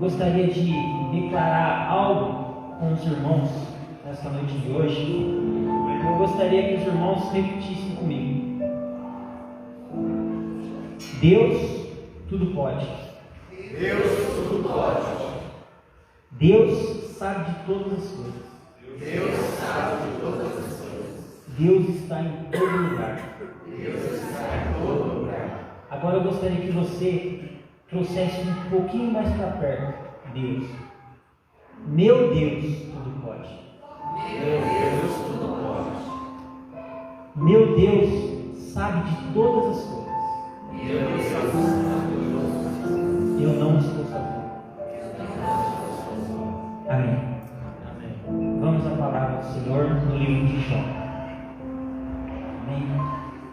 gostaria de declarar algo com os irmãos nesta noite de hoje. Eu gostaria que os irmãos repetissem comigo. Deus tudo pode. Deus tudo pode. Deus sabe de todas as coisas. Deus sabe de todas as coisas. Deus está em todo lugar. Deus está em todo lugar. Agora eu gostaria que você trouxesse um pouquinho mais para perto. Deus. Meu Deus tudo pode. Meu Deus tudo pode. Meu Deus sabe de todas as coisas. Meu Deus sabe de todas as coisas. Eu não estou sozinho. Amém. Amém. Vamos à palavra do Senhor no livro de Jó. Amém.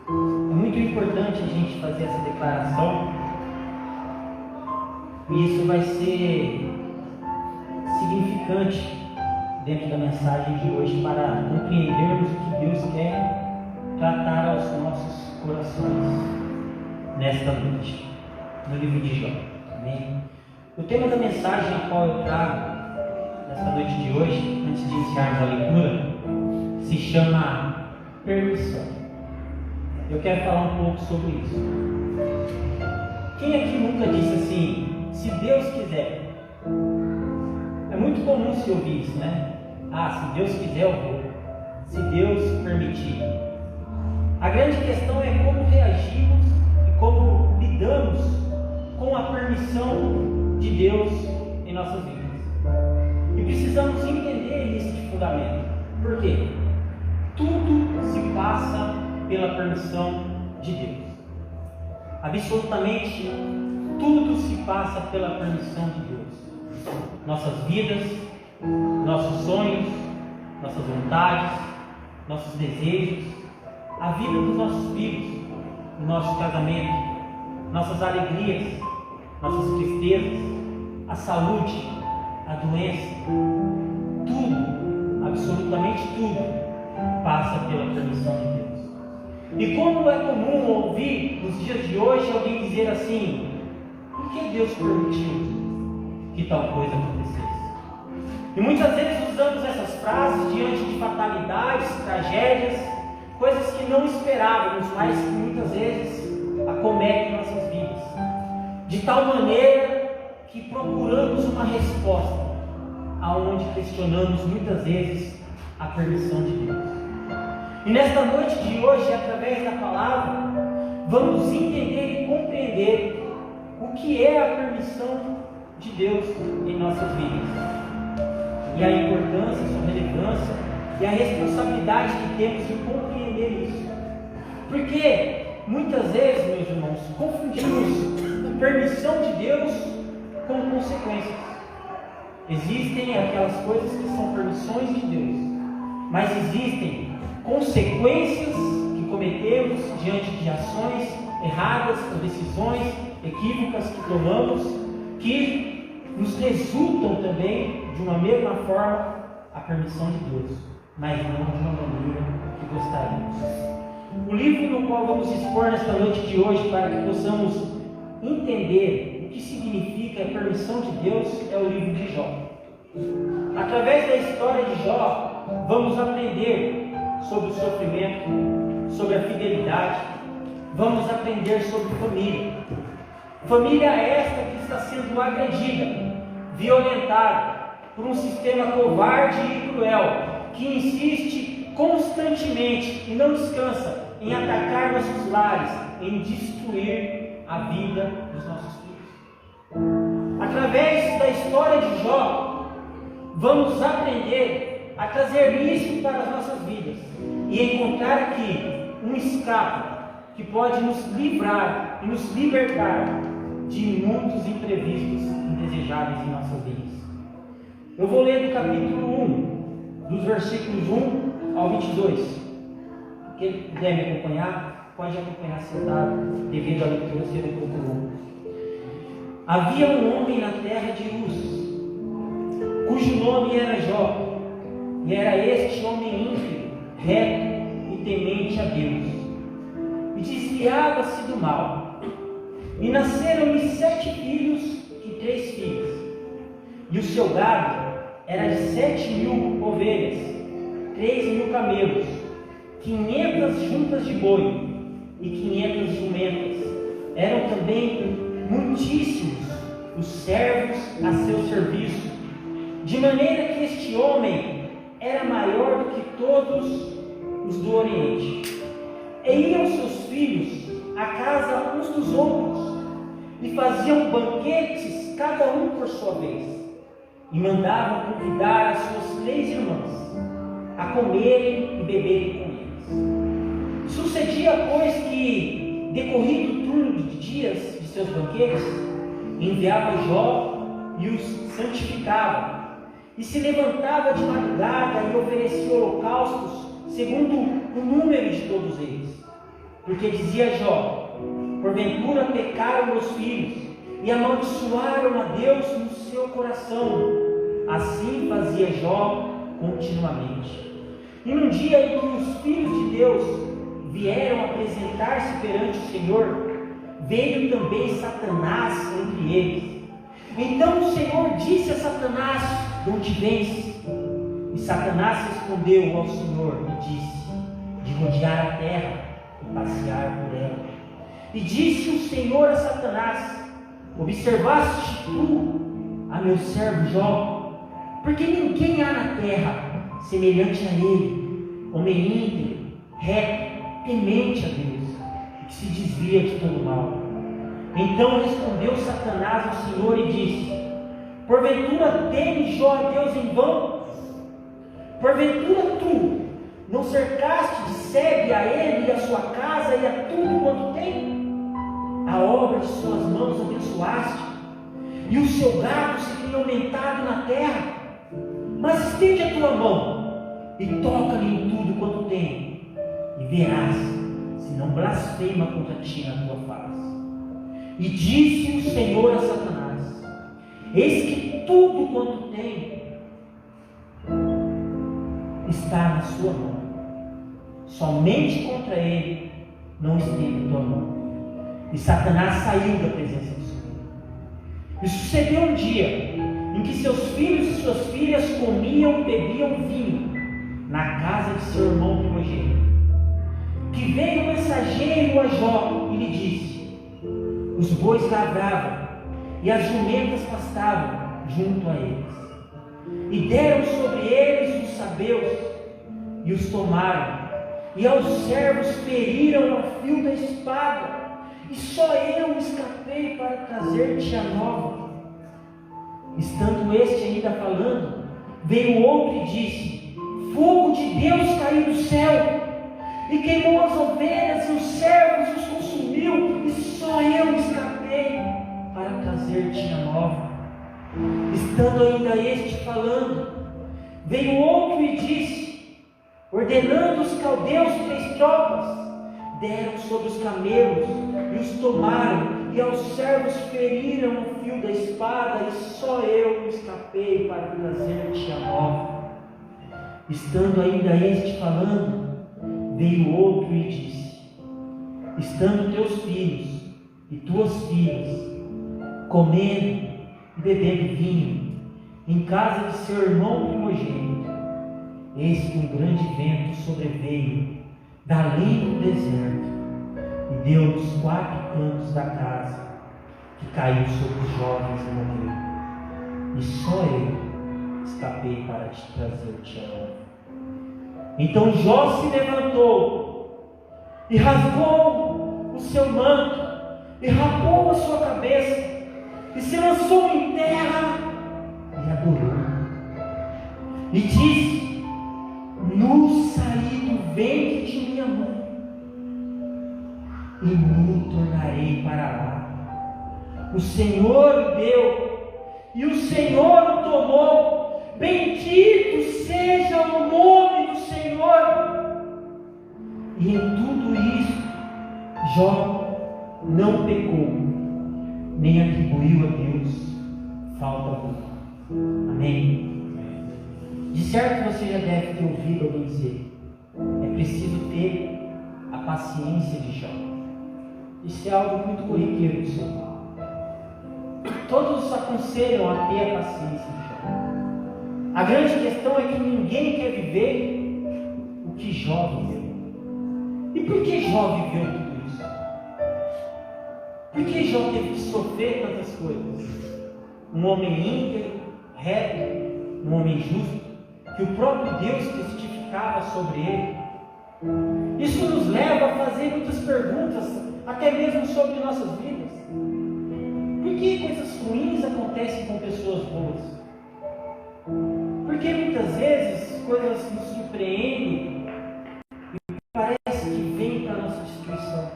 É muito importante a gente fazer essa declaração. E isso vai ser significante dentro da mensagem de hoje para compreendermos o que Deus quer tratar aos nossos corações nesta noite, no livro de Jó. Amém? O tema da mensagem a qual eu trago nesta noite de hoje, antes de iniciarmos a leitura, se chama permissão. Eu quero falar um pouco sobre isso. Quem aqui nunca disse assim, se Deus quiser? É muito comum se ouvir isso, né? Se Deus quiser eu vou. Se Deus permitir. A grande questão é como reagimos e como lidamos com a permissão de Deus em nossas vidas. E precisamos entender isso de fundamento. Por quê? Tudo se passa pela permissão de Deus. Absolutamente tudo se passa pela permissão de Deus. Nossas vidas, nossos sonhos, nossas vontades, nossos desejos, a vida dos nossos filhos, o nosso casamento, nossas alegrias, nossas tristezas, a saúde, a doença, tudo, absolutamente tudo, passa pela permissão de Deus. E como é comum ouvir nos dias de hoje alguém dizer assim, por que Deus permitiu que tal coisa acontecesse? E muitas vezes usamos essas frases diante de fatalidades, tragédias, coisas que não esperávamos, mas que muitas vezes acometem nossas vidas. De tal maneira que procuramos uma resposta, aonde questionamos muitas vezes a permissão de Deus. E nesta noite de hoje, através da palavra, vamos entender e compreender o que é a permissão de Deus em nossas vidas. E a importância, a sua relevância e a responsabilidade que temos de compreender isso. Porque muitas vezes, meus irmãos, confundimos a permissão de Deus com consequências. Existem aquelas coisas que são permissões de Deus, mas existem consequências que cometemos diante de ações erradas ou decisões equívocas que tomamos, que nos resultam também de uma mesma forma a permissão de Deus, mas não de uma maneira que gostaríamos. O livro no qual vamos expor nesta noite de hoje, para que possamos entender o que significa a permissão de Deus, é o livro de Jó. Através da história de Jó, vamos aprender sobre o sofrimento, sobre a fidelidade, vamos aprender sobre família. Família esta que está sendo agredida, violentada por um sistema covarde e cruel, que insiste constantemente e não descansa em atacar nossos lares, em destruir a vida dos nossos filhos. Através da história de Jó, vamos aprender a trazer isso para as nossas vidas e encontrar aqui um escape que pode nos livrar e nos libertar de muitos imprevistos indesejáveis em nossas vidas. Eu vou ler do capítulo 1, dos versículos 1 ao 22. Quem puder me acompanhar, pode acompanhar sentado, devido à leitura ser um pouco longa. Havia um homem na terra de Uz, cujo nome era Jó, e era este homem íntegro, reto e temente a Deus, e desviava-se do mal. E nasceram-lhe 7 filhos e 3 filhas. e o seu gado era de 7.000 ovelhas, 3.000 camelos, 500 juntas de boi e 500 jumentas. Eram também muitíssimos os servos a seu serviço, de maneira que este homem era maior do que todos os do Oriente. E iam seus filhos à casa uns dos outros, e faziam banquetes, cada um por sua vez, e mandavam convidar as suas 3 irmãs a comerem e beberem com eles. Sucedia, pois, que, decorrido o turno de dias de seus banquetes, enviava Jó e os santificava, e se levantava de madrugada e oferecia holocaustos segundo o número de todos eles. Porque dizia Jó: porventura pecaram meus filhos e amaldiçoaram a Deus no seu coração. Assim fazia Jó continuamente. E num dia em que os filhos de Deus vieram apresentar-se perante o Senhor, veio também Satanás entre eles. Então o Senhor disse a Satanás: de onde vens? E Satanás respondeu ao Senhor e disse: de rodear a terra e passear por ela. E disse o Senhor a Satanás: observaste tu a meu servo Jó? Porque ninguém há na terra semelhante a ele, homem íntegro, reto, temente a Deus, e que se desvia de todo mal. Então respondeu Satanás ao Senhor e disse: porventura teme Jó a Deus em vão? Porventura tu não cercaste de sede a ele e a sua casa e a tudo quanto tem? A obra de suas mãos abençoaste, e o seu gado se tem aumentado na terra. Mas estende a tua mão e toca-lhe em tudo quanto tem, e verás se não blasfema contra ti na tua face. E disse o Senhor a Satanás: eis que tudo quanto tem está na sua mão, somente contra ele não estende a tua mão. E Satanás saiu da presença do Senhor. E sucedeu um dia em que seus filhos e suas filhas comiam e bebiam vinho na casa de seu irmão primogênito, que veio o mensageiro a Jó e lhe disse: os bois lavravam e as jumentas pastavam junto a eles, e deram sobre eles os sabeus e os tomaram, e aos servos feriram a fio da espada, e só eu escapei para trazer-te a nova. Estando este ainda falando, veio outro e disse: fogo de Deus caiu do céu e queimou as ovelhas e os servos os consumiu, e só eu escapei para trazer-te a nova. Estando ainda este falando, veio outro e disse: ordenando os caldeus 3 tropas, deram sobre os camelos e os tomaram, e aos servos feriram o fio da espada, e só eu escapei para trazer-te a nova. Estando ainda este falando, veio outro e disse: estando teus filhos e tuas filhas comendo e bebendo vinho em casa de seu irmão primogênito, eis que um grande vento sobreveio dali do deserto e deu nos 4 cantos da casa, que caiu sobre os jovens e morreu. E só eu escapei para te trazer-te a nova. Então Jó se levantou e rasgou o seu manto e rapou a sua cabeça e se lançou em terra e adorou. E disse: nu saí do ventre de minha mãe, e nu tornarei para lá. O Senhor deu, e o Senhor o tomou. Bendito seja o nome do Senhor. E em tudo isso, Jó não pecou, nem atribuiu a Deus falta alguma. Amém? De certo você já deve ter ouvido alguém dizer: é preciso ter a paciência de Jó. Isso é algo muito corriqueiro do Senhor. Todos aconselham a ter a paciência de Jó. A grande questão é que ninguém quer viver o que Jó viveu. E por que Jó viveu tudo isso? Por que Jó teve que sofrer tantas coisas? Um homem íntegro, reto, um homem justo, que o próprio Deus testificava sobre ele. Isso nos leva a fazer muitas perguntas, até mesmo sobre nossas vidas. Por que coisas ruins acontecem com pessoas boas? Por que muitas vezes coisas nos surpreendem e parece que vêm para a nossa destruição?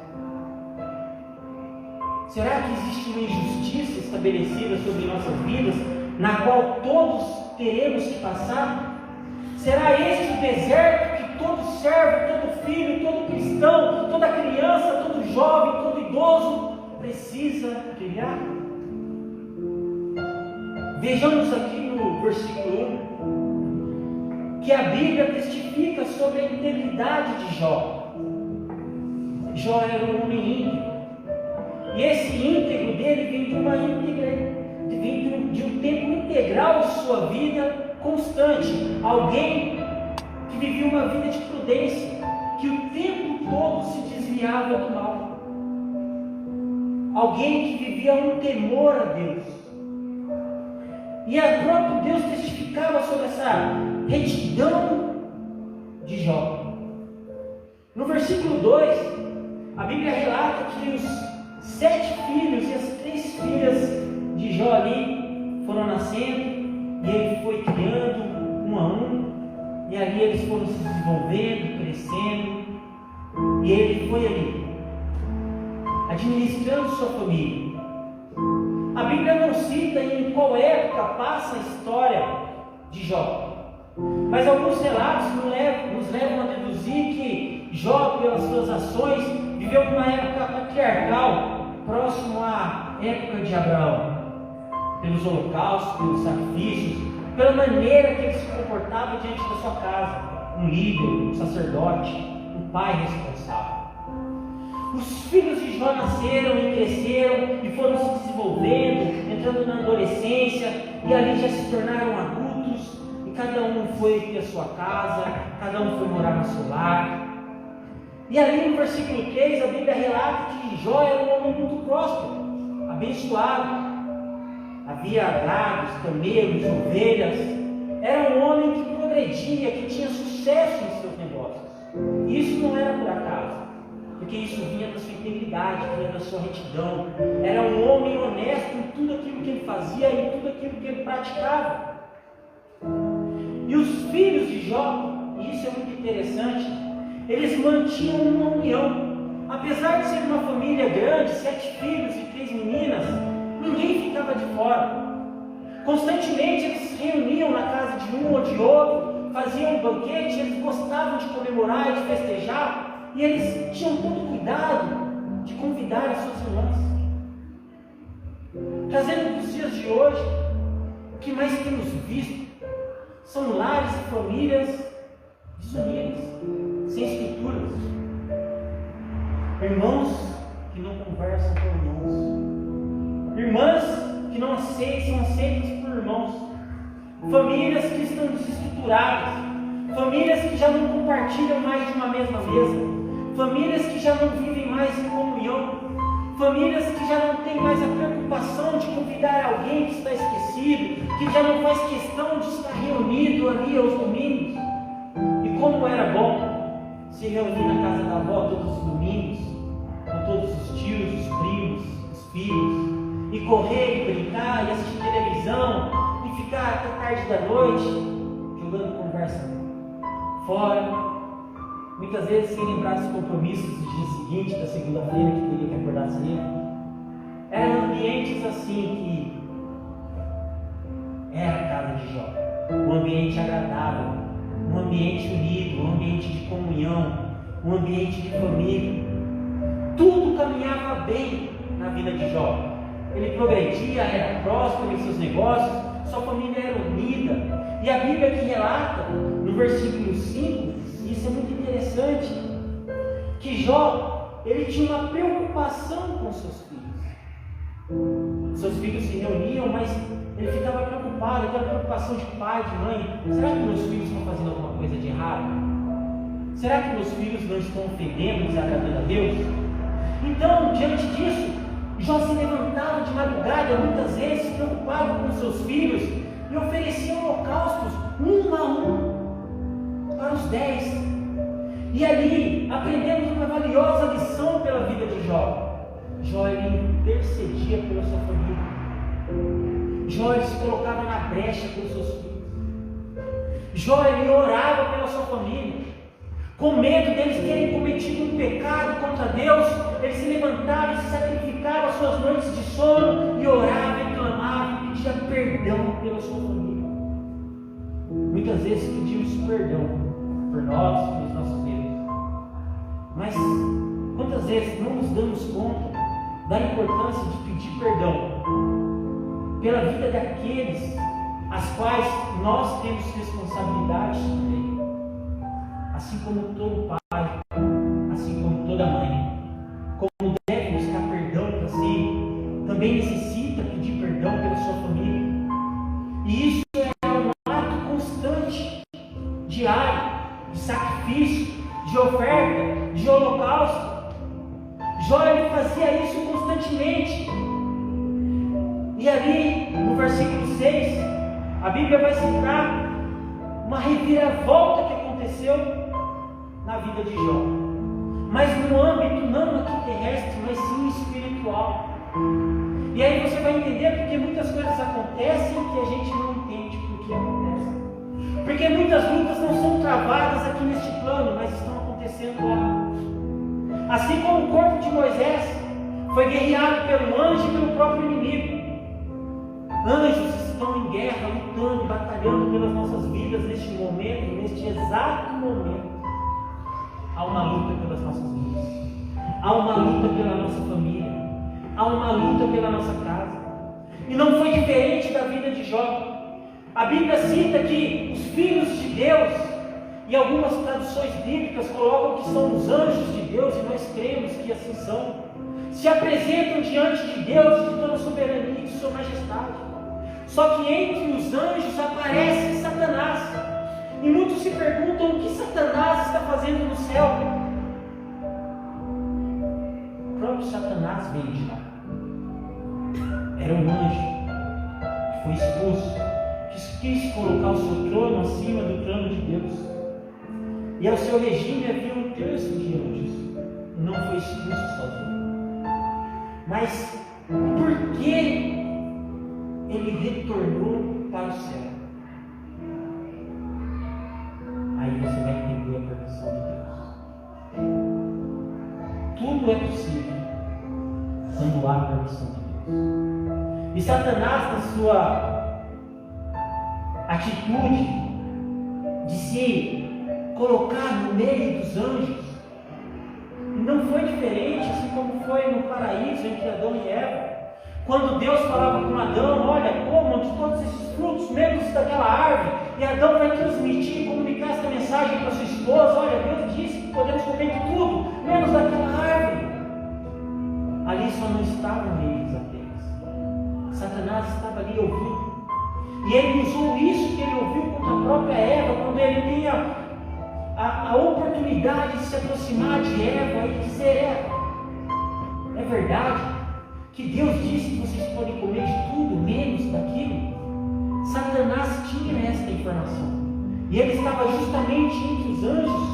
Será que existe uma injustiça estabelecida sobre nossas vidas, na qual todos teremos que passar? Será esse o deserto que todo servo, todo filho, todo cristão, toda criança, todo jovem, todo idoso precisa trilhar? Vejamos aqui no versículo 1 que a Bíblia testifica sobre a integridade de Jó. Jó era um homem íntegro, e esse íntegro dele vem de um tempo integral de sua vida constante, alguém que vivia uma vida de prudência, que o tempo todo se desviava do mal, alguém que vivia um temor a Deus, e o próprio Deus testificava sobre essa retidão de Jó. No versículo 2, a Bíblia relata que os 7 filhos e as 3 filhas de Jó ali foram nascendo, e ele foi criando um a um, e ali eles foram se desenvolvendo, crescendo, e ele foi ali, administrando sua família. A Bíblia não cita em qual época passa a história de Jó, mas alguns relatos nos levam a deduzir que Jó, pelas suas ações, viveu numa época patriarcal, próximo à época de Abraão, pelos holocaustos, pelos sacrifícios, pela maneira que ele se comportava diante da sua casa, um líder, um sacerdote, um pai responsável. Os filhos de Jó nasceram e cresceram e foram se desenvolvendo, entrando na adolescência, e ali já se tornaram adultos, e cada um foi ter a sua casa, cada um foi morar no seu lar. E ali no versículo 3, a Bíblia relata que Jó era um homem muito próspero, abençoado. Havia gados, camelos, ovelhas. Era um homem que progredia, que tinha sucesso em seus negócios. E isso não era por acaso, porque isso vinha da sua integridade, vinha da sua retidão. Era um homem honesto em tudo aquilo que ele fazia e em tudo aquilo que ele praticava. E os filhos de Jó, e isso é muito interessante, eles mantinham uma união. Apesar de ser uma família grande, 7 filhos e 3 meninas, ninguém ficava de fora. Constantemente eles se reuniam na casa de um ou de outro, faziam um banquete, eles gostavam de comemorar e de festejar, e eles tinham todo cuidado de convidar as suas irmãs. Trazendo para os dias de hoje, o que mais temos visto são lares e famílias desunidas, sem estruturas, irmãos que não conversam com irmãos, irmãs que não são aceitas por irmãos, famílias que estão desestruturadas, famílias que já não compartilham mais de uma mesma mesa, famílias que já não vivem mais em comunhão, famílias que já não têm mais a preocupação de convidar alguém que está esquecido, que já não faz questão de estar reunido ali aos domingos. E como era bom se reunir na casa da avó todos os domingos, com todos os tios, os primos, os filhos, e correr, e brincar, e assistir televisão, e ficar até tarde da noite, jogando conversa fora, muitas vezes sem lembrar dos compromissos do dia seguinte, da segunda-feira, que teria que acordar cedo. Eram ambientes assim que era a casa de Jó, um ambiente agradável, um ambiente unido, um ambiente de comunhão, um ambiente de família. Tudo caminhava bem na vida de Jó. Ele progredia, era próspero em seus negócios, sua família era unida. E a Bíblia que relata, no versículo 5, isso é muito interessante, que Jó, ele tinha uma preocupação com seus filhos. Seus filhos se reuniam, mas ele ficava preocupado, aquela preocupação de pai, de mãe: será que meus filhos estão fazendo alguma coisa de errado? Será que meus filhos não estão ofendendo, desagradando a Deus? Então, diante disso, Jó se levantava de madrugada, muitas vezes preocupado com seus filhos, e oferecia holocaustos, um a um, para os 10. E ali aprendemos uma valiosa lição pela vida de Jó. Jó, ele intercedia pela sua família. Jó, ele se colocava na brecha pelos seus filhos. Jó, ele orava pela sua família. Com medo deles terem cometido um pecado contra Deus, ele se levantava e se sacrificava as suas noites de sono e orava e clamava e pedia perdão pela sua família. Muitas vezes pedimos perdão por nós, pelos nossos erros. Mas quantas vezes não nos damos conta da importância de pedir perdão pela vida daqueles as quais nós temos responsabilidade também? Assim como todo pai, assim como toda mãe, como deve buscar perdão para si, também necessita pedir perdão pela sua família. E isso é um ato constante, diário, de sacrifício, de oferta, de holocausto. Jó, ele fazia isso constantemente. E ali, no versículo 6, a Bíblia vai citar uma reviravolta que aconteceu na vida de Jó, mas no âmbito não aqui terrestre, mas sim espiritual. E aí você vai entender porque muitas coisas acontecem que a gente não entende por que acontecem. Porque muitas lutas não são travadas aqui neste plano, mas estão acontecendo lá. Assim como o corpo de Moisés foi guerreado pelo anjo e pelo próprio inimigo. Anjos estão em guerra, lutando e batalhando pelas nossas vidas neste momento, neste exato momento. Há uma luta pelas nossas vidas, há uma luta pela nossa família, há uma luta pela nossa casa. E não foi diferente da vida de Jó. A Bíblia cita que os filhos de Deus, e algumas traduções bíblicas colocam que são os anjos de Deus, e nós cremos que assim são, se apresentam diante de Deus de toda a soberania e de sua majestade. Só que entre os anjos aparece Satanás. E muitos se perguntam o que Satanás está fazendo no céu. O próprio Satanás veio de lá. Era um anjo que foi expulso, que quis colocar o seu trono acima do trono de Deus. E ao seu regime havia um terço de anjos. Não foi expulso sozinho. Mas por que ele retornou para o céu? Aí você vai entender a permissão de Deus. Tudo é possível quando há a permissão de Deus. E Satanás, na sua atitude de se colocar no meio dos anjos, não foi diferente, assim como foi no paraíso entre Adão e Eva. Quando Deus falava com Adão: olha, comam de todos esses frutos, menos daquela árvore. E Adão vai transmitir e comunicar essa mensagem para sua esposa: olha, Deus disse que podemos comer de tudo, menos daquela árvore. Ali só não estavam eles apenas. Satanás estava ali ouvindo. E ele usou isso que ele ouviu contra a própria Eva, quando ele tem a oportunidade de se aproximar de Eva e dizer: Eva, é verdade que Deus disse que vocês podem comer de tudo, menos daquilo? Satanás tinha esta informação. E ele estava justamente entre os anjos,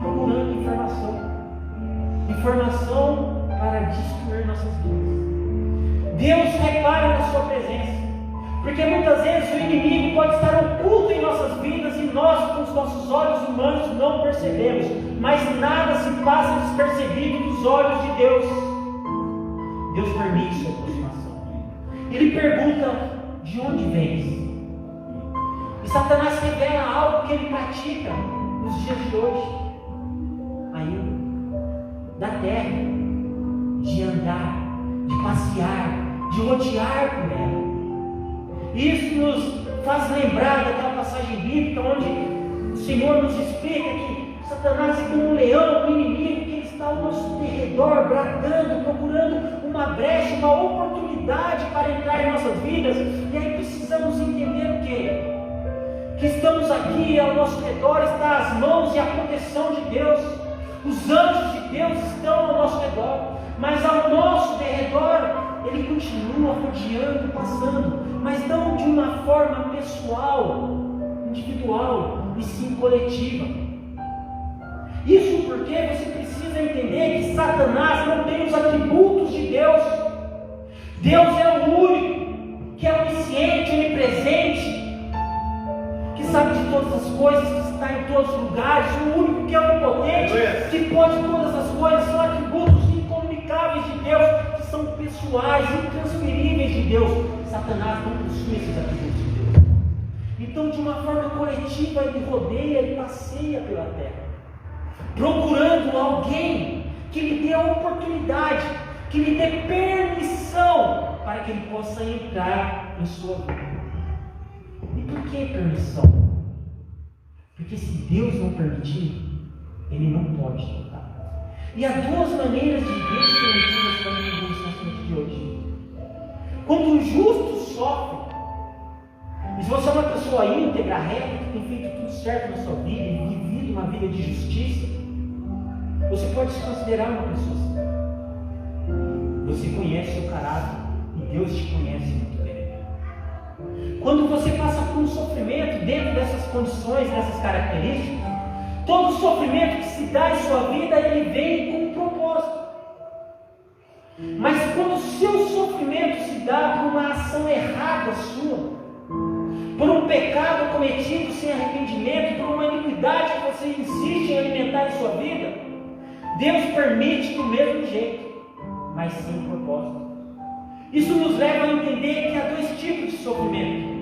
procurando informação. Informação para destruir nossas vidas. Deus repara na sua presença. Porque muitas vezes o inimigo pode estar oculto em nossas vidas e nós, com os nossos olhos humanos, não percebemos. Mas nada se passa despercebido dos olhos de Deus. Deus permite sua aproximação. Ele pergunta: de onde vens? E Satanás revela algo que ele pratica nos dias de hoje, ainda, da terra, de andar, de passear, de rodear por ela. Isso nos faz lembrar daquela passagem bíblica onde o Senhor nos explica que Satanás é como um leão, um inimigo que está ao nosso derredor, bradando, procurando uma brecha, uma oportunidade para entrar em nossas vidas. E aí precisamos entender que estamos aqui ao nosso redor, está as mãos e a proteção de Deus. Os anjos de Deus estão ao nosso redor, mas ao nosso derredor Ele continua rodeando, passando, mas não de uma forma pessoal, individual, e sim coletiva. Isso porque você precisa entender que Satanás não tem os atributos de Deus. Deus é o único que é onisciente, onipresente, que sabe de todas as coisas, que está em todos os lugares, o único que é onipotente, que pode todas as coisas. São atributos incomunicáveis de Deus, que são pessoais, intransferíveis de Deus. Satanás não possui esses atributos de Deus. Então, de uma forma coletiva, ele rodeia e passeia pela terra, procurando alguém que lhe dê a oportunidade, que lhe dê permissão para que ele possa entrar em sua vida. E por que permissão? Porque se Deus não permitir, Ele não pode tocar. E há duas maneiras de Deus permitidas para mim nesse assunto de hoje. Quando o justo sofre, e se você é uma pessoa íntegra, reta, que tem feito tudo certo na sua vida e vivido uma vida de justiça, você pode se considerar uma pessoa assim. Você conhece o caráter e Deus te conhece muito bem. Quando você passa por um sofrimento dentro dessas condições, dessas características, todo sofrimento que se dá em sua vida, ele vem com um propósito. Mas quando o seu sofrimento se dá por uma ação errada sua, por um pecado cometido sem arrependimento, por uma iniquidade que você insiste em alimentar em sua vida, Deus permite do mesmo jeito, mas sem propósito. Isso nos leva a entender que há dois tipos de sofrimento.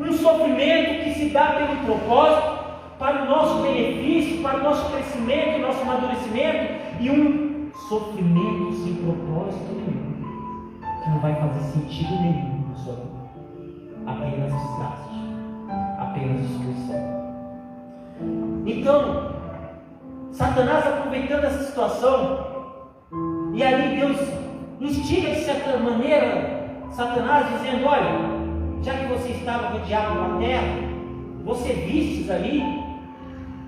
Um sofrimento que se dá pelo propósito, para o nosso benefício, para o nosso crescimento, nosso amadurecimento, e um sofrimento sem propósito nenhum, que não vai fazer sentido nenhum na sua vida. Apenas desgaste, apenas destruição. Então, Satanás, aproveitando essa situação, e ali Deus instiga de certa maneira Satanás, dizendo: olha, já que você estava rodeado pela terra, você vistes ali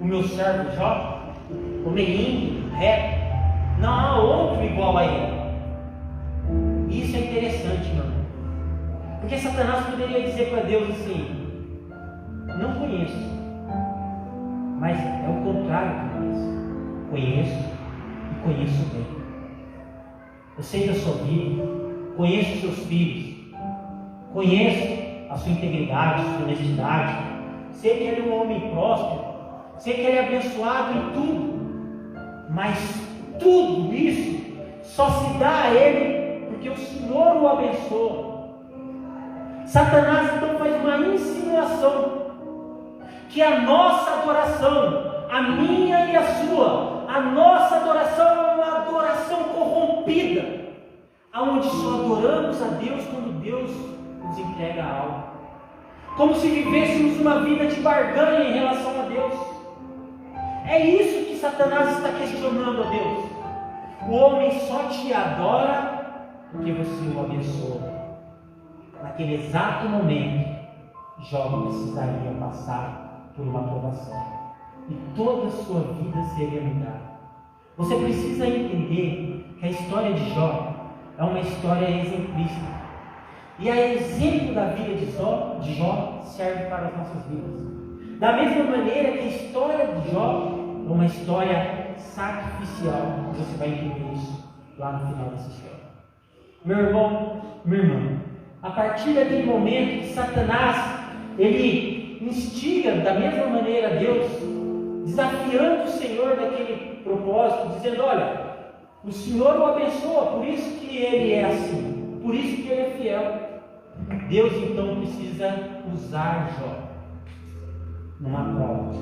o meu servo Jó, homem reto, não há outro igual a ele. E isso é interessante, meu irmão, porque Satanás poderia dizer para Deus assim: não conheço, mas é o contrário que conheço e conheço bem. Eu sei da sua vida, conheço os seus filhos, conheço a sua integridade, a sua honestidade, sei que ele é um homem próspero, sei que ele é abençoado em tudo, mas tudo isso só se dá a ele porque o Senhor o abençoa. Satanás então faz uma insinuação que a nossa adoração, a minha e a sua, a nossa adoração é uma adoração corrompida, aonde só adoramos a Deus quando Deus nos entrega algo, como se vivêssemos uma vida de barganha em relação a Deus. É isso que Satanás está questionando a Deus. O homem só te adora porque você o abençoa. Naquele exato momento, Jó precisaria passar por uma provação, e toda a sua vida seria mudada. Você precisa entender que a história de Jó é uma história exemplista, e a exemplo da vida de Jó serve para as nossas vidas. Da mesma maneira que a história de Jó é uma história sacrificial, você vai entender isso lá no final dessa história. Meu irmão, minha irmã, a partir daquele momento que Satanás, ele instiga da mesma maneira Deus, desafiando o Senhor daquele propósito, dizendo: olha, o Senhor o abençoa, por isso que ele é assim, por isso que ele é fiel. Deus então precisa usar Jó numa prova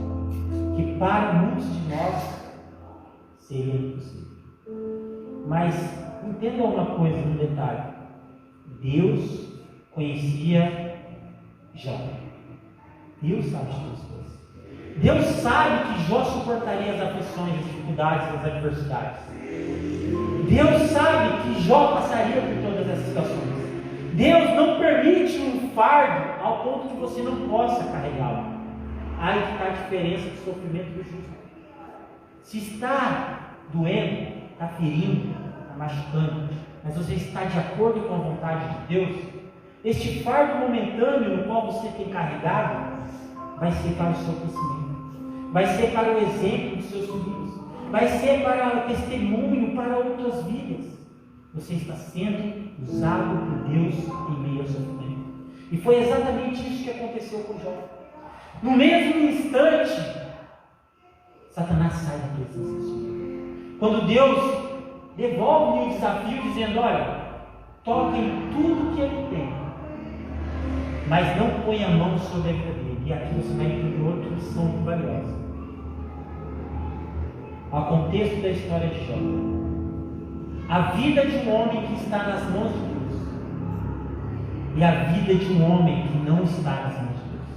que para muitos de nós seria impossível. Mas entenda uma coisa no detalhe: Deus conhecia Jó. Deus sabe de todas as coisas. Deus sabe que Jó suportaria as aflições, as dificuldades, as adversidades. Deus sabe que Jó passaria por todas essas situações. Deus não permite um fardo ao ponto que você não possa carregá-lo. Aí que está a diferença do sofrimento do justo. Se está doendo, está ferindo, está machucando, mas você está de acordo com a vontade de Deus, este fardo momentâneo no qual você tem carregado vai ser para o seu crescimento, vai ser para o exemplo dos seus filhos, vai ser para o testemunho para outras vidas. Você está sendo usado por Deus em meio ao sofrimento. E foi exatamente isso que aconteceu com Jó. No mesmo instante, Satanás sai da presença do Senhor. Quando Deus devolve-lhe o desafio, dizendo: olha, toca em tudo que ele tem, mas não põe a mão sobre a vida dele. E aqui você vai entender outra lição muito valiosa. Ao contexto da história de Jó. A vida de um homem que está nas mãos de Deus e a vida de um homem que não está nas mãos de Deus.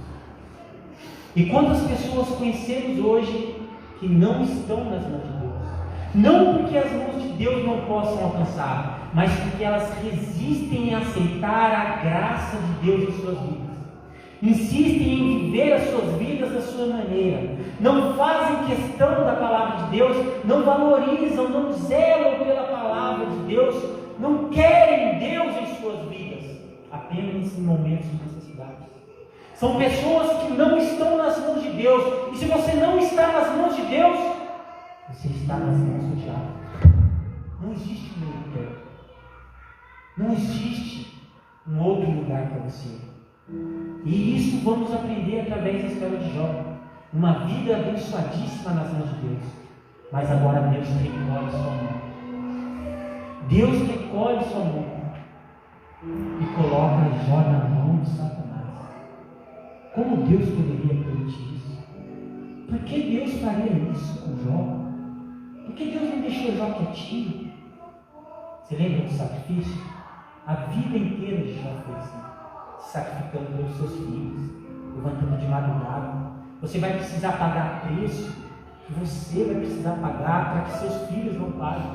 E quantas pessoas conhecemos hoje que não estão nas mãos de Deus? Não porque as mãos de Deus não possam alcançar, mas porque elas resistem em aceitar a graça de Deus em suas vidas. Insistem em viver as suas vidas da sua maneira, não fazem questão da palavra de Deus, não valorizam, não zelam pela palavra de Deus, não querem Deus em suas vidas, apenas em momentos de necessidade. São pessoas que não estão nas mãos de Deus, e se você não está nas mãos de Deus, você está nas mãos do diabo. Não existe um meio termo, não existe um outro lugar para você. E isso vamos aprender através da história de Jó. Uma vida abençoadíssima nas mãos de Deus. Mas agora Deus recolhe sua mão. Deus recolhe sua mão e coloca Jó na mão de Satanás. Como Deus poderia permitir isso? Por que Deus faria isso com Jó? Por que Deus não deixou Jó quietinho? Você lembra do sacrifício? A vida inteira de Jó foi assim. Sacrificando pelos seus filhos, levantando de madrugada. Você vai precisar pagar preço que você vai precisar pagar para que seus filhos não paguem.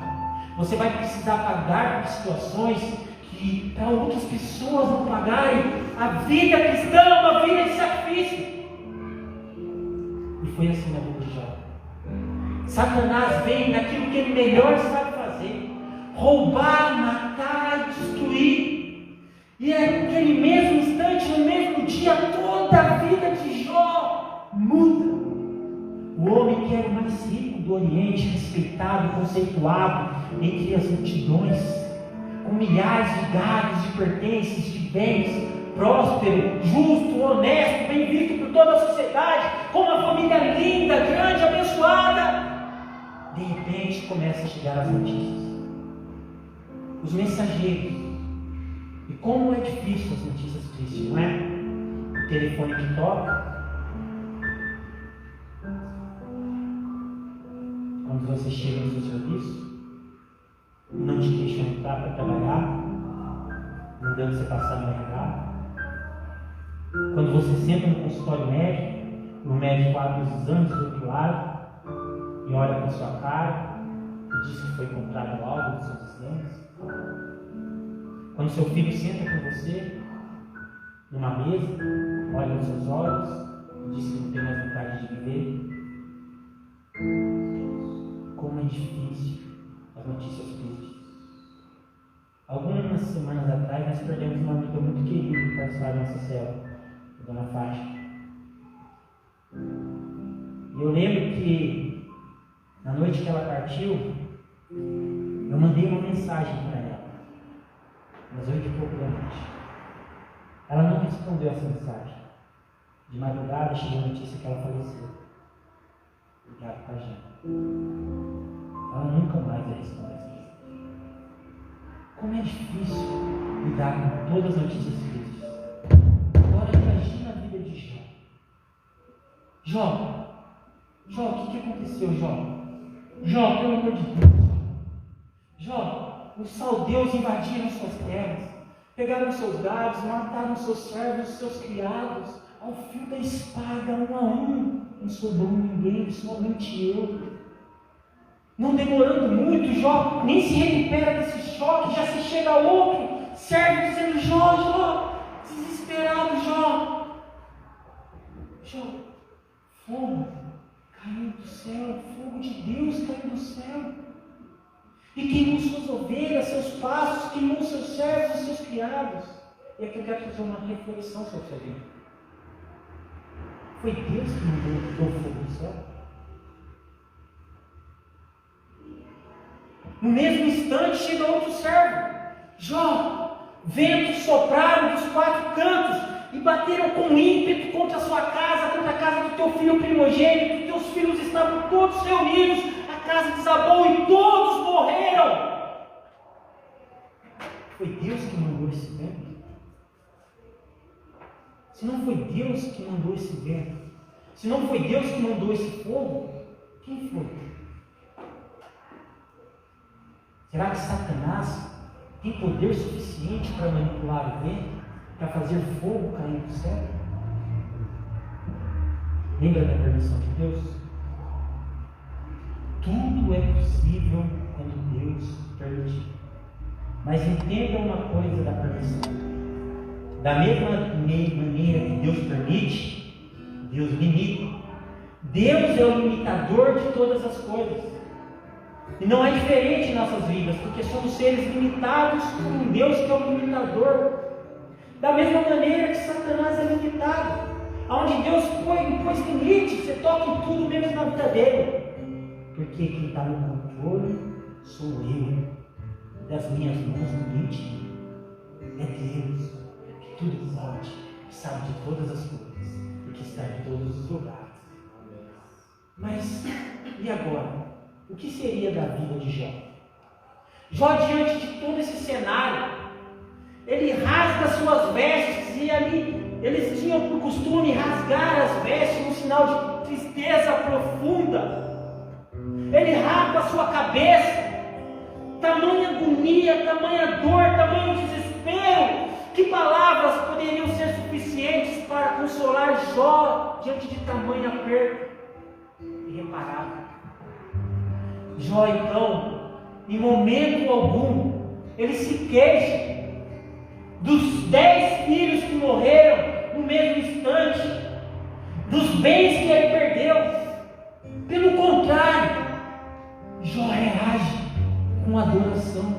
Você vai precisar pagar por situações que para outras pessoas não pagarem. A vida cristã é uma vida de sacrifício. E foi assim na vida de Jó. Satanás vem naquilo que ele melhor sabe fazer: roubar, matar, destruir. E naquele mesmo instante, no mesmo dia, toda a vida de Jó muda. O homem que era o mais rico do Oriente, respeitado, conceituado entre as multidões, com milhares de gados, de pertences, de bens, próspero, justo, honesto, bem visto por toda a sociedade, com uma família linda, grande, abençoada. De repente começa a chegar as notícias. Os mensageiros. E como é difícil as notícias tristes, não é? O telefone que toca. Quando você chega no seu serviço, não te deixam entrar para trabalhar, não dando você passar no RH. Quando você senta no consultório médico, o médico abre os exames do outro lado e olha para a sua cara e diz que foi comprado algo dos seus exames. Quando seu filho senta com você numa mesa, olha nos seus olhos e diz que não tem mais vontade de viver. Como é difícil as notícias tristes. Algumas semanas atrás nós perdemos uma amiga muito querida que participava da nossa célula, a Dona Fátima. E eu lembro que na noite que ela partiu, eu mandei uma mensagem para ela. Às 8h da noite. Ela não respondeu essa mensagem. De madrugada chegou a notícia que ela faleceu. Obrigado, tá, gente? Ela nunca mais vai responder essa mensagem. Como é difícil lidar com todas as notícias tristes. Agora imagina a vida de Jó. Jó, o que aconteceu, Jó? Jó, pelo amor de Deus. Jó, os saldeus invadiram suas terras, pegaram seus gados, mataram seus servos, seus criados, ao fio da espada, um a um. Não sobrou ninguém, somente eu. Não demorando muito, Jó nem se recupera desse choque, já se chega a outro servo dizendo: Jó, desesperado, Jó, fogo caiu do céu, fogo de Deus caiu do céu, e queimou suas ovelhas, seus pastos, queimou seus servos e seus criados. E aqui eu quero fazer uma reflexão sobre essa vida. Foi Deus que mandou o fogo do céu? No mesmo instante chega outro servo: Jó, ventos sopraram dos 4 cantos e bateram com ímpeto contra a sua casa, contra a casa do teu filho primogênito. Teus filhos estavam todos reunidos, a casa desabou e todos morreram. Foi Deus que mandou esse vento? Se não foi Deus que mandou esse vento, se não foi Deus que mandou esse fogo, quem foi? Será que Satanás tem poder suficiente para manipular o vento, para fazer fogo cair do céu? Lembra da permissão de Deus? Tudo é possível quando Deus permite. Mas entenda uma coisa da permissão: da mesma maneira que Deus permite, Deus limita. Deus é o limitador de todas as coisas. E não é diferente em nossas vidas, porque somos seres limitados por um Deus que é o limitador. Da mesma maneira que Satanás é limitado, onde Deus impôs limite, você toca em tudo menos na vida dele. Porque quem está no controle sou eu. Das minhas mãos limite é Deus, que tudo pode, que sabe de todas as coisas e que está em todos os lugares. Mas e agora? O que seria da vida de Jó? Jó, diante de todo esse cenário, ele rasga suas vestes, e ali eles tinham por costume rasgar as vestes, um sinal de tristeza profunda. Ele rasga a sua cabeça, tamanha agonia, tamanha dor, tamanho desespero. Que palavras poderiam ser suficientes para consolar Jó diante de tamanha perda irreparável? Jó, então, em momento algum, ele se queixa dos 10 filhos que morreram no mesmo instante, dos bens que ele perdeu. Pelo contrário, Jó reage com adoração,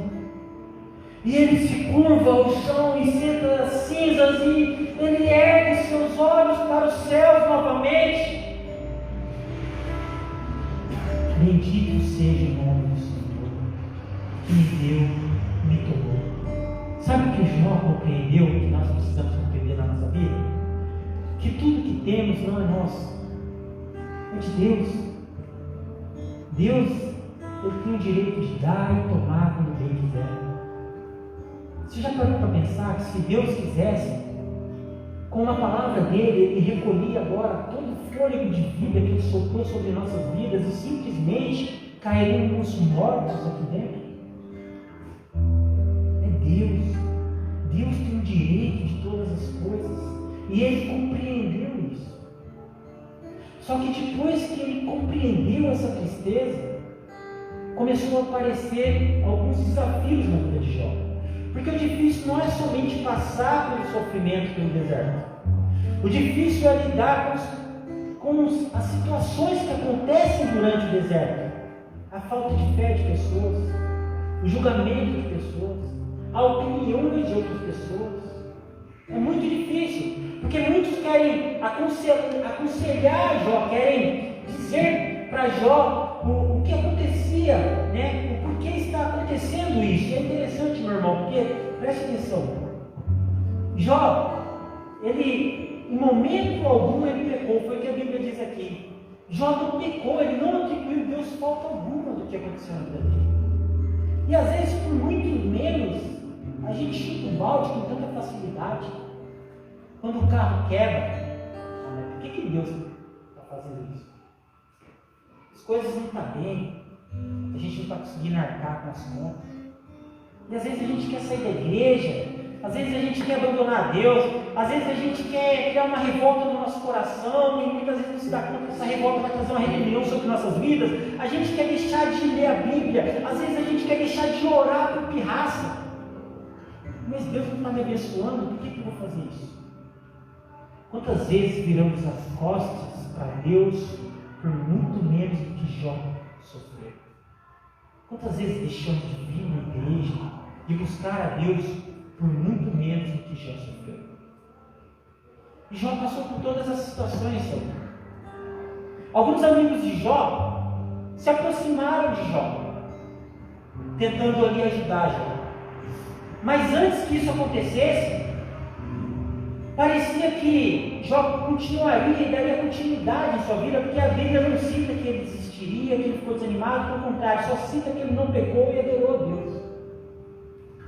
e ele se curva ao chão e senta nas cinzas, e ele ergue seus olhos para os céus novamente. Bendito seja o nome do Senhor, que me deu, me tomou. Sabe o que Jó compreendeu, que nós precisamos compreender na nossa vida? Que tudo que temos não é nosso, é de Deus. Deus, ele tem o direito de dar e tomar quando bem quiser. Você já parou para pensar que se Deus quisesse, com a palavra dele, ele recolhia agora todo o fôlego de vida que ele soltou sobre nossas vidas e simplesmente cairíamos mortos aqui dentro? É Deus. Deus tem o direito de todas as coisas, e ele compreendeu isso. Só que depois que ele compreendeu essa tristeza, começou a aparecer alguns desafios na vida de Jó. Porque o difícil não é somente passar pelo sofrimento pelo deserto. O difícil é lidar com as situações que acontecem durante o deserto. A falta de fé de pessoas, o julgamento de pessoas, a opinião de outras pessoas. É muito difícil, porque muitos querem aconselhar Jó, querem dizer para Jó o que acontecia, né? O porquê está acontecendo isso. É interessante, meu irmão, porque, preste atenção, Jó, ele, em momento algum, ele pecou. Foi o que a Bíblia diz aqui. Jó não pecou, ele não atribuiu a Deus falta alguma do que aconteceu na vida dele. E às vezes, por muito menos, a gente chuta o balde com tanta facilidade. Quando o carro quebra, por que Deus está fazendo isso? As coisas não estão bem, a gente não está conseguindo arcar com as contas. E às vezes a gente quer sair da igreja, às vezes a gente quer abandonar Deus, às vezes a gente quer criar uma revolta no nosso coração, e muitas vezes não se dá conta que essa revolta vai trazer uma rebelião sobre nossas vidas. A gente quer deixar de ler a Bíblia, às vezes a gente quer deixar de orar por pirraça. Mas Deus não está me abençoando, por que eu vou fazer isso? Quantas vezes viramos as costas para Deus por muito menos do que Jó sofreu? Quantas vezes deixamos de vir na igreja, de buscar a Deus por muito menos do que Jó sofreu? E Jó passou por todas as situações, Senhor. Alguns amigos de Jó se aproximaram de Jó, tentando ali ajudar Jó. Mas antes que isso acontecesse, parecia que Jó continuaria e daria continuidade em sua vida, porque a Bíblia não cita que ele desistiria, que ele ficou desanimado, pelo contrário, só cita que ele não pecou e adorou a Deus.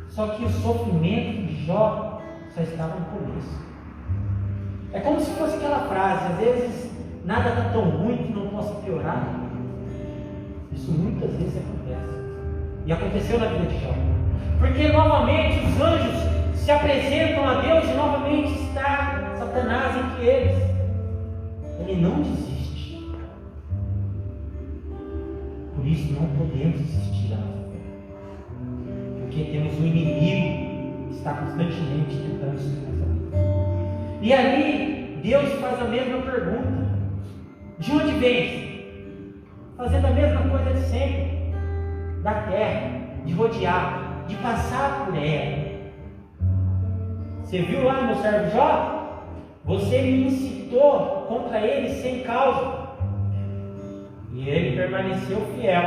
Só que o sofrimento de Jó só estava no começo. É como se fosse aquela frase, às vezes nada está tão ruim que não possa piorar. Isso muitas vezes acontece. E aconteceu na vida de Jó. Porque novamente os anjos se apresentam a Deus e novamente está Satanás entre eles. Ele não desiste. Por isso não podemos desistir da nossa fé. Porque temos um inimigo que está constantemente tentando destruir nossa vida. E ali Deus faz a mesma pergunta. De onde vens? Fazendo a mesma coisa de sempre. Da terra, de rodear, de passar por ela. Você viu lá meu servo Jó? Você me incitou contra ele sem causa. E ele permaneceu fiel.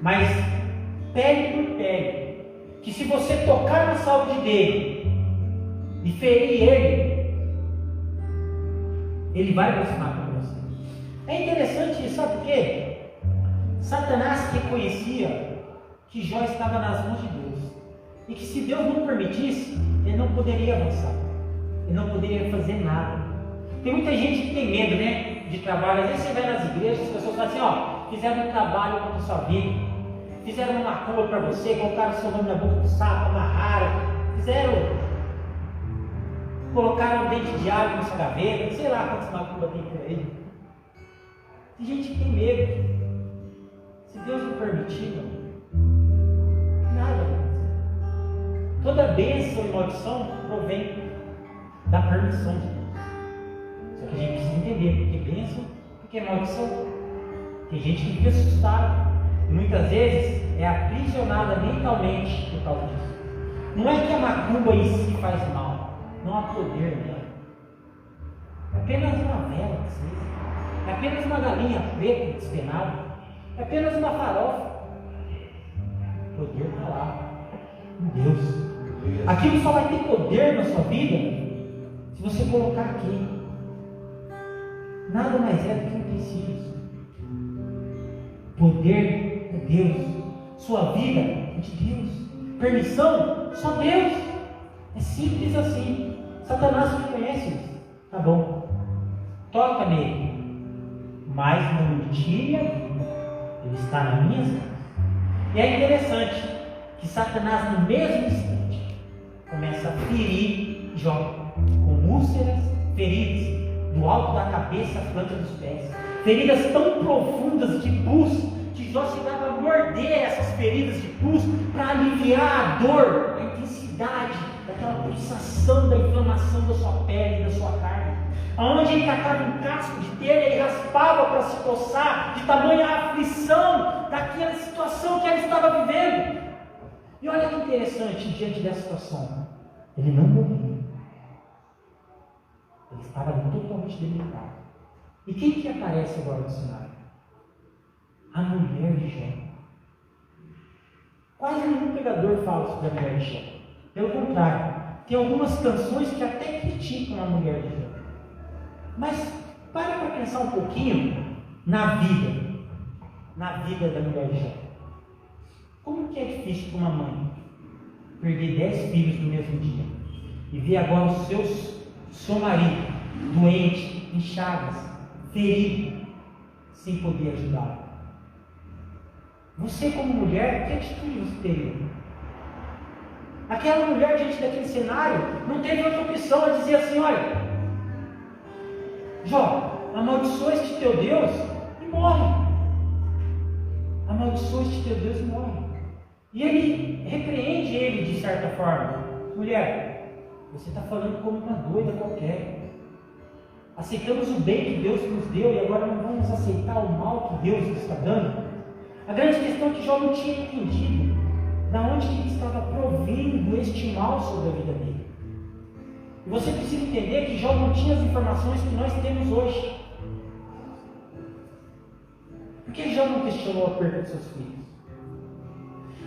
Mas pele por pele, que se você tocar na saúde dele e ferir ele vai aproximar com você. É interessante isso, sabe por quê? Satanás reconhecia que Jó estava nas mãos de Deus. E que se Deus não permitisse, ele não poderia avançar. Ele não poderia fazer nada. Tem muita gente que tem medo, né? De trabalho. Às vezes você vai nas igrejas, as pessoas falam assim, fizeram um trabalho contra a sua vida. Fizeram uma macumba para você, colocaram seu nome na boca do sapo, amarraram. Colocaram um dente de alho na sua gaveta. Sei lá quantas macumbas tem por aí. Tem gente que tem medo. Se Deus não permitir, nada vai acontecer. Toda bênção e maldição provém da permissão de Deus. Só que a gente precisa entender porque bênção, porque maldição. Tem gente que fica assustada e muitas vezes é aprisionada mentalmente por causa disso. Não é que a macumba em si faz mal, não há poder nela. É apenas uma vela que seja, é apenas uma galinha preta despenada. É apenas uma farofa. O poder está lá, em Deus. Aquilo só vai ter poder na sua vida se você colocar aqui. Nada mais é do que utensílios. Poder é Deus. Sua vida é de Deus. Permissão, só Deus. É simples assim. Satanás não conhece isso. Tá bom. Toca nele. Mas não me tire a vida. Ele está nas minhas mãos. E é interessante que Satanás, no mesmo instante, começa a ferir Jó com úlceras, feridas do alto da cabeça à planta dos pés, feridas tão profundas de pus que Jó chegava a morder essas feridas de pus para aliviar a dor, a intensidade daquela pulsação da inflamação da sua pele, da sua carne. Aonde ele catava um casco de telha, ele raspava para se coçar, de tamanha aflição daquela situação que ele estava vivendo. E olha que interessante, diante dessa situação, ele não morreu. Ele estava totalmente debilitado. E quem que aparece agora no cenário? A mulher de Jó. Quase nenhum pregador fala sobre a mulher de Jó. Pelo contrário, tem algumas canções que até criticam a mulher de Jó. Mas para pensar um pouquinho na vida da mulher de Jó. Como que é difícil para uma mãe perder 10 filhos no mesmo dia e ver agora o seu marido doente, em chagas, ferido, sem poder ajudá-lo? Você como mulher, que atitude você teria? Aquela mulher diante daquele cenário não teve outra opção a dizer assim, olha, Jó, amaldiçoa este teu Deus e morre. Amaldiçoa este teu Deus e morre. E ele repreende ele de certa forma. Mulher, você está falando como uma doida qualquer. Aceitamos o bem que Deus nos deu e agora não vamos aceitar o mal que Deus nos está dando. A grande questão é que Jó não tinha entendido da onde que ele estava provindo este mal sobre a vida dele. E você precisa entender que Jó não tinha as informações que nós temos hoje. Por que Jó não questionou a perda de seus filhos?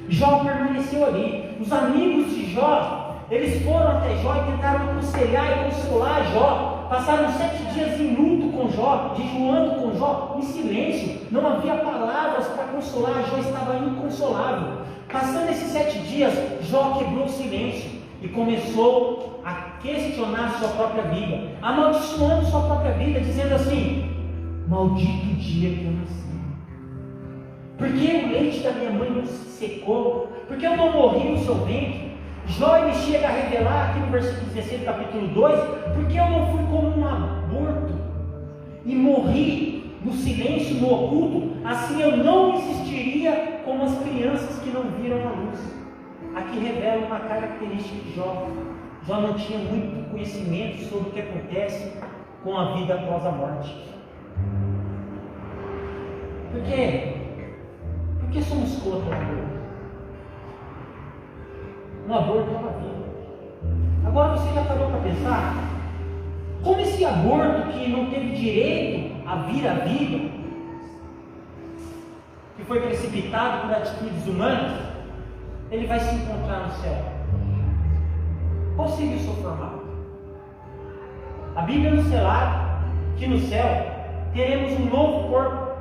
Jó permaneceu ali. Os amigos de Jó, eles foram até Jó e tentaram aconselhar e consolar Jó. Passaram 7 dias em luto com Jó, jejuando com Jó, em silêncio. Não havia palavras para consolar, Jó estava inconsolável. Passando esses 7 dias, Jó quebrou o silêncio e começou a questionar sua própria vida, amaldiçoando sua própria vida, dizendo assim: maldito o dia que eu nasci. Por que o leite da minha mãe não se secou? Por que eu não morri no seu ventre? Jó ele chega a revelar aqui no versículo 16 do capítulo 2, porque eu não fui como um aborto e morri no silêncio, no oculto, assim eu não existiria como as crianças que não viram a luz. Aqui revela uma característica de Jó. Jó não tinha muito conhecimento sobre o que acontece com a vida após a morte. Por quê? Por que somos contra o aborto? No aborto é uma vida. Agora você já parou para pensar? Como esse aborto que não teve direito a vir à vida, que foi precipitado por atitudes humanas, ele vai se encontrar no céu? Qual seria o seu formato? A Bíblia nos relata que no céu teremos um novo corpo,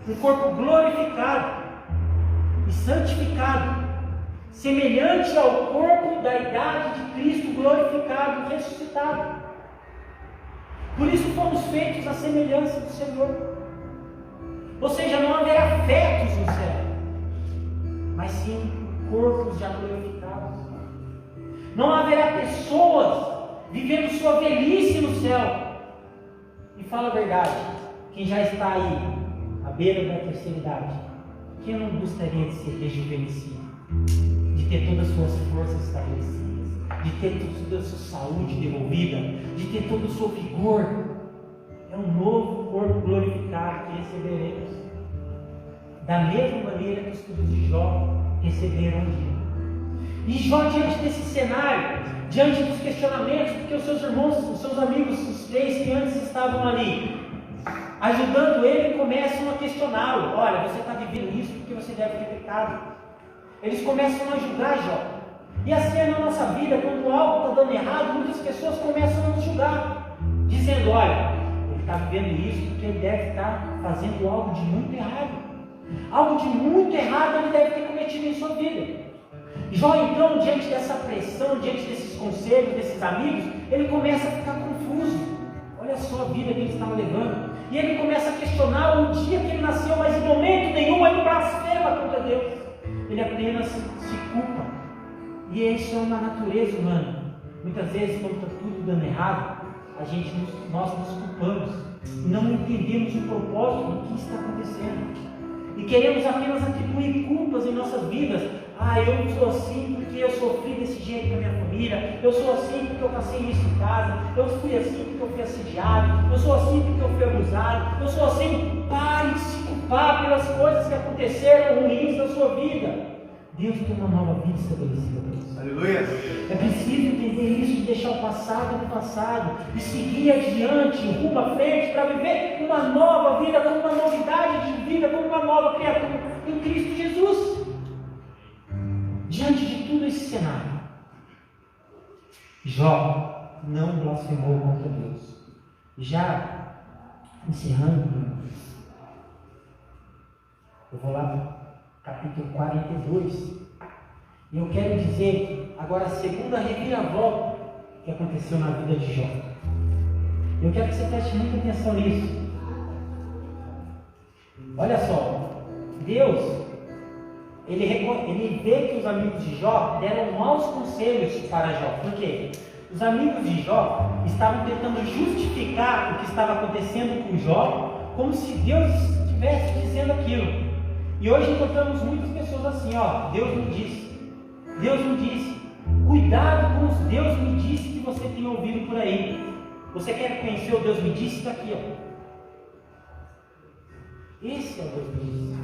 um corpo glorificado e santificado, semelhante ao corpo da idade de Cristo glorificado e ressuscitado. Por isso fomos feitos à semelhança do Senhor. Ou seja, não haverá fetos no céu, mas sim corpos já glorificados. Não haverá pessoas vivendo sua velhice no céu. E fala a verdade, quem já está aí, à beira da terceira idade, quem não gostaria de ser rejuvenescido? De ter todas as suas forças estabelecidas, de ter toda a sua saúde devolvida, de ter todo o seu vigor. É um novo corpo glorificado que receberemos, da mesma maneira que os filhos de Jó receberam um dia. E Jó, diante desse cenário, diante dos questionamentos, porque os seus irmãos, os seus amigos, os 3 que antes estavam ali, ajudando ele, começam a questioná-lo. Olha, você está vivendo isso porque você deve ter pecado. Eles começam a julgar Jó. E assim é na nossa vida, quando algo está dando errado, muitas pessoas começam a nos julgar, dizendo: olha, ele está vivendo isso porque ele deve estar fazendo algo de muito errado. Algo de muito errado ele deve ter cometido em sua vida. Jó, então, diante dessa pressão, diante desses conselhos, desses amigos, ele começa a ficar confuso. Olha só a vida que ele estava levando. E ele começa a questionar o dia que ele nasceu, mas em momento nenhum ele blasfema contra Deus. Ele apenas se culpa. E isso é uma natureza humana. Muitas vezes, quando está tudo dando errado, nós nos culpamos. Não entendemos o propósito do que está acontecendo. E queremos apenas atribuir culpas em nossas vidas. Eu sou assim porque eu sofri desse jeito com a minha família. Eu sou assim porque eu passei isso em casa. Eu fui assim porque eu fui assediado. Eu sou assim porque eu fui abusado. Eu sou assim. Pare de se culpar pelas coisas que aconteceram ruins na sua vida. Deus tem uma nova vida estabelecida para você. Aleluia. É preciso entender isso, de deixar o passado no passado e seguir adiante, rumo à frente, para viver uma nova vida, como uma novidade de vida, como uma nova criatura em Cristo Jesus. Diante de todo esse cenário, Jó não blasfemou contra Deus. Já encerrando, eu vou lá para capítulo 42. E eu quero dizer agora a segunda reviravolta que aconteceu na vida de Jó. Eu quero que você preste muita atenção nisso. Olha só, Deus, ele vê que os amigos de Jó deram maus conselhos para Jó. Por quê? Os amigos de Jó estavam tentando justificar o que estava acontecendo com Jó, como se Deus estivesse dizendo aquilo. E hoje encontramos muitas pessoas assim, ó, Deus me disse, Deus me disse. Cuidado com os Deus me disse que você tem ouvido por aí. Você quer conhecer o Deus me disse? Está aqui, ó. Esse é o Deus me disse.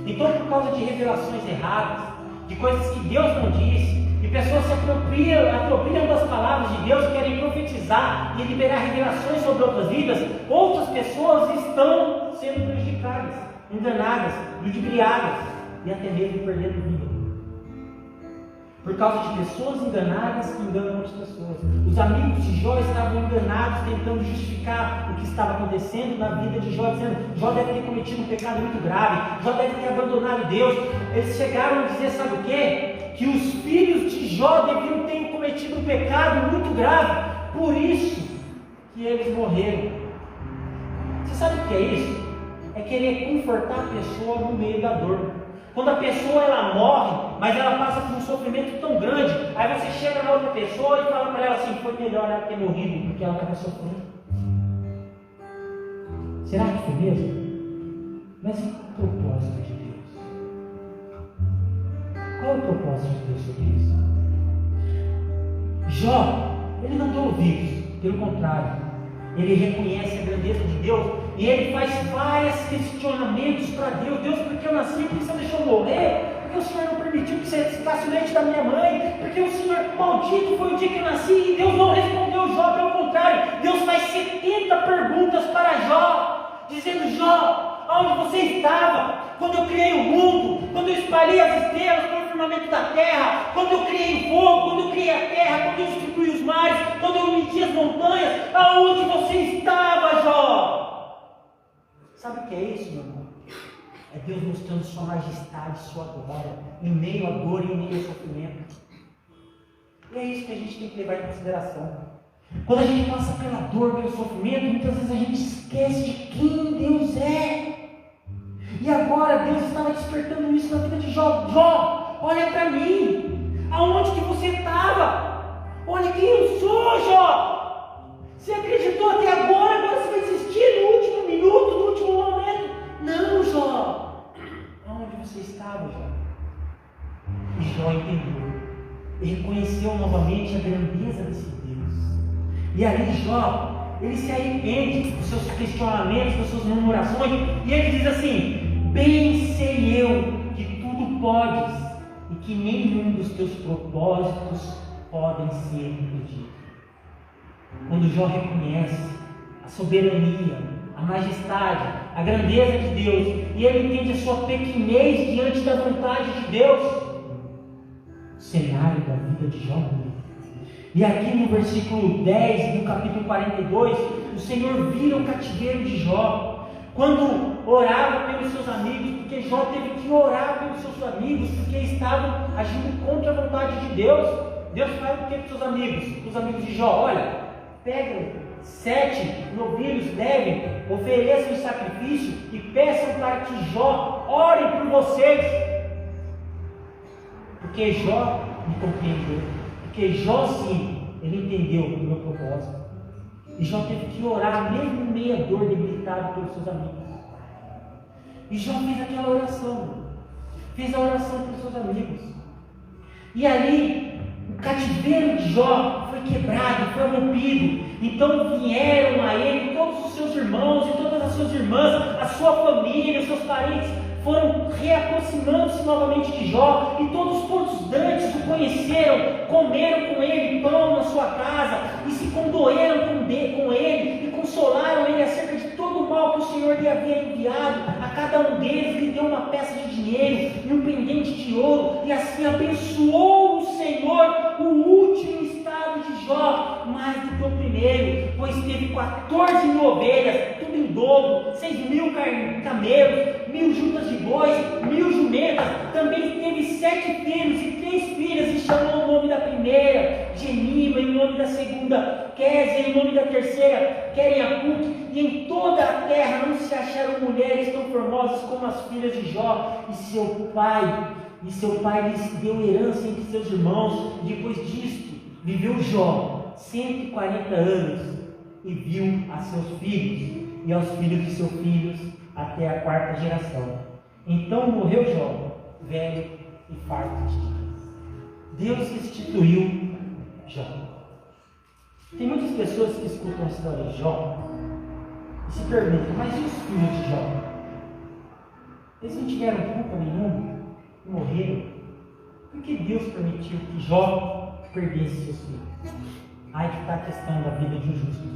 Então, por causa de revelações erradas, de coisas que Deus não disse, e pessoas se apropriam das palavras de Deus, querem profetizar e liberar revelações sobre outras vidas, outras pessoas estão sendo prejudicadas, enganadas, ludibriadas e até mesmo perdendo vida. Por causa de pessoas enganadas que enganam outras pessoas. Os amigos de Jó estavam enganados, tentando justificar o que estava acontecendo na vida de Jó, dizendo: Jó deve ter cometido um pecado muito grave, Jó deve ter abandonado Deus. Eles chegaram a dizer, sabe o quê? Que os filhos de Jó deviam ter cometido um pecado muito grave, por isso que eles morreram. Você sabe o que é isso? É querer confortar a pessoa no meio da dor. Quando a pessoa ela morre, mas ela passa por um sofrimento tão grande, aí você chega na outra pessoa e fala para ela assim: foi melhor ela ter morrido porque ela estava sofrendo. Será que foi mesmo? Mas e qual o propósito de Deus? Qual é o propósito de Deus sobre isso? Jó, ele não deu ouvidos, pelo contrário, ele reconhece a grandeza de Deus. E ele faz vários questionamentos para Deus. Deus, por que eu nasci? Por que você deixou eu morrer? Por que o Senhor não permitiu que você ficasse o leite da minha mãe? Porque o Senhor, maldito foi o dia que eu nasci. E Deus não respondeu Jó, pelo contrário. Deus faz 70 perguntas para Jó, dizendo: Jó, onde você estava? Quando eu criei o mundo, quando eu espalhei as estrelas pelo firmamento da terra, quando eu criei o fogo, quando eu criei a terra, quando eu distribuí os mares, quando eu medi as montanhas, aonde você estava, Jó? Sabe o que é isso, meu irmão? É Deus mostrando sua majestade, sua glória, em meio à dor e em meio ao sofrimento. E é isso que a gente tem que levar em consideração. Quando a gente passa pela dor, pelo sofrimento, muitas vezes a gente esquece de quem Deus é. E agora Deus estava despertando isso na vida de Jó. Jó, olha para mim. Aonde que você estava? Olha quem eu sou, Jó. Você acreditou até agora você vai desistir no último minuto, no último momento? Não, Jó. Aonde você estava, Jó? E Jó entendeu. E reconheceu novamente a grandeza desse Deus. E aí Jó, ele se arrepende dos seus questionamentos, das suas murmurações, e ele diz assim: bem sei eu que tudo podes, e que nenhum dos teus propósitos podem ser impedidos. Quando Jó reconhece a soberania, a majestade, a grandeza de Deus, e ele entende a sua pequenez diante da vontade de Deus, o cenário da vida de Jó muda. E aqui no versículo 10 do capítulo 42, o Senhor vira o cativeiro de Jó, quando orava pelos seus amigos, porque Jó teve que orar pelos seus amigos, porque estavam agindo contra a vontade de Deus. Deus fala o que para os seus amigos? Os amigos de Jó: olha, peguem 7 novilhos, levem, ofereçam o sacrifício e peçam para que Jó ore por vocês. Porque Jó me compreendeu. Porque Jó, sim, ele entendeu o meu propósito. E Jó teve que orar, mesmo em meio à dor, debilitado pelos seus amigos. E Jó fez aquela oração. Fez a oração pelos seus amigos. E ali, o cativeiro de Jó foi quebrado, foi rompido. Então vieram a ele todos os seus irmãos e todas as suas irmãs, a sua família, os seus parentes, foram reaproximando-se novamente de Jó, e todos dantes o conheceram, comeram com ele pão na sua casa, e se condoeram com ele, e consolaram ele acerca de todo o mal que o Senhor lhe havia enviado. A cada um deles lhe deu uma peça de dinheiro e um pendente de ouro, e assim abençoou o Senhor o último estado de Jó, mais do que o primeiro, pois teve 14.000 ovelhas, tudo em dobro, 6.000 camelos, 1.000 juntas de bois, 1.000 jumentas. Também teve 7 filhos e 3 filhas, e chamou o nome da primeira Gemima, e o nome da segunda Kézia, e o nome da terceira Queriacuc. E em toda a terra não se acharam mulheres tão formosas como as filhas de Jó. E seu pai lhes deu herança entre seus irmãos. Depois disto viveu Jó 140 anos e viu a seus filhos e aos filhos de seus filhos até a 4ª geração. Então morreu Jó, velho e farto de dias. Deus restituiu Jó. Tem muitas pessoas que escutam a história de Jó e se perguntam, mas e os filhos de Jó? Eles não tiveram culpa nenhuma e morreram. Por que Deus permitiu que Jó perdesse seus filhos? Aí que está a questão da vida de um justo.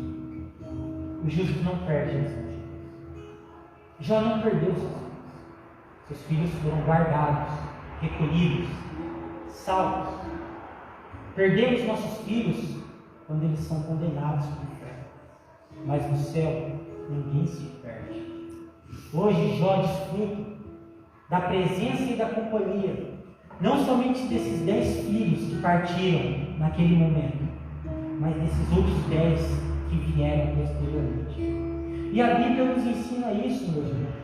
O justo não perde a vida. Jó não perdeu seus filhos. Seus filhos foram guardados, recolhidos, salvos. Perdemos nossos filhos quando eles são condenados por inferno. Mas no céu, ninguém se perde. Hoje Jó desfruta da presença e da companhia, não somente desses 10 filhos que partiram naquele momento, mas desses outros 10 que vieram posteriormente. E a Bíblia nos ensina isso, meus irmãos,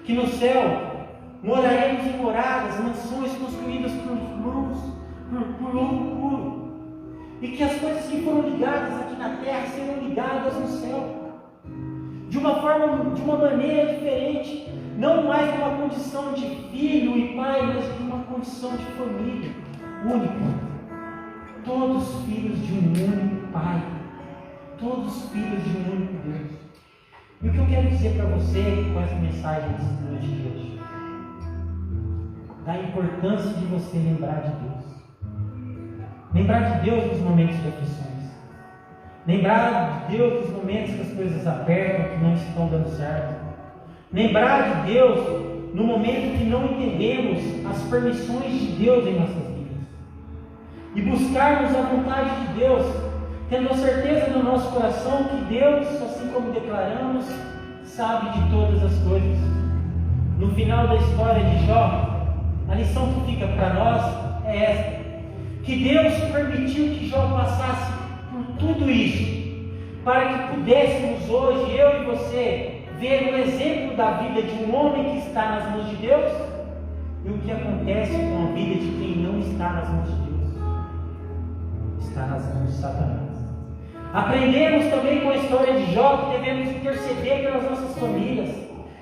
que no céu moraremos em moradas, mansões construídas por mãos, por ouro puro, e que as coisas que foram ligadas aqui na terra serão ligadas no céu, de uma forma, de uma maneira diferente, não mais numa condição de filho e pai, mas de uma condição de família única. Todos filhos de um único Pai, todos filhos de um único Deus. E o que eu quero dizer para você com essa mensagem dessa noite de hoje? Da importância de você lembrar de Deus. Lembrar de Deus nos momentos de aflições. Lembrar de Deus nos momentos que as coisas apertam, que não estão dando certo. Lembrar de Deus no momento que não entendemos as permissões de Deus em nossas vidas. E buscarmos a vontade de Deus, tendo a certeza no nosso coração que Deus, assim como declaramos, sabe de todas as coisas. No final da história de Jó, a lição que fica para nós é esta: que Deus permitiu que Jó passasse por tudo isso, para que pudéssemos hoje, eu e você, ver um exemplo da vida de um homem que está nas mãos de Deus e o que acontece com a vida de quem não está nas mãos de Deus. Está nas mãos de Satanás. Aprendemos também com a história de Jó que devemos interceder pelas nossas famílias,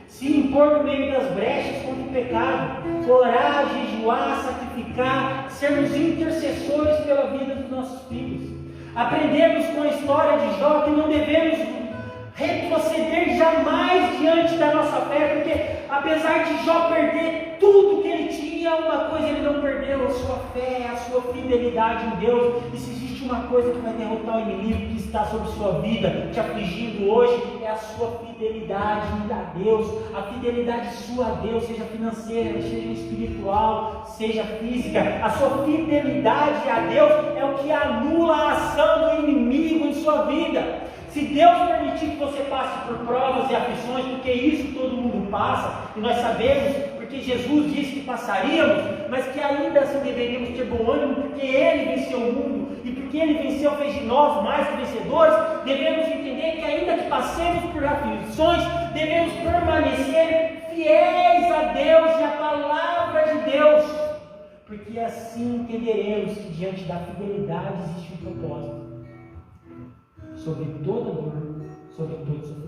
se impor no meio das brechas contra o pecado, orar, jejuar, sacrificar, sermos intercessores pela vida dos nossos filhos. Aprendemos com a história de Jó que não devemos retroceder jamais diante da nossa fé, porque apesar de Jó perder tudo que ele tinha, uma coisa ele não perdeu: a sua fé, a sua fidelidade em Deus. E se existe uma coisa que vai derrotar o inimigo que está sobre sua vida, te afligindo hoje, é a sua fidelidade a Deus, a fidelidade sua a Deus, seja financeira, seja espiritual, seja física. A sua fidelidade a Deus é o que anula a ação do inimigo em sua vida. Se Deus permitir que você passe por provas e aflições, porque isso todo mundo passa, e nós sabemos, porque Jesus disse que passaríamos, mas que ainda assim deveríamos ter bom ânimo, porque Ele venceu o mundo, e porque Ele venceu, fez de nós mais que vencedores. Devemos entender que ainda que passemos por aflições, devemos permanecer fiéis a Deus e à palavra de Deus, porque assim entenderemos que diante da fidelidade existe um propósito sobre toda dor, sobre todo sofrimento.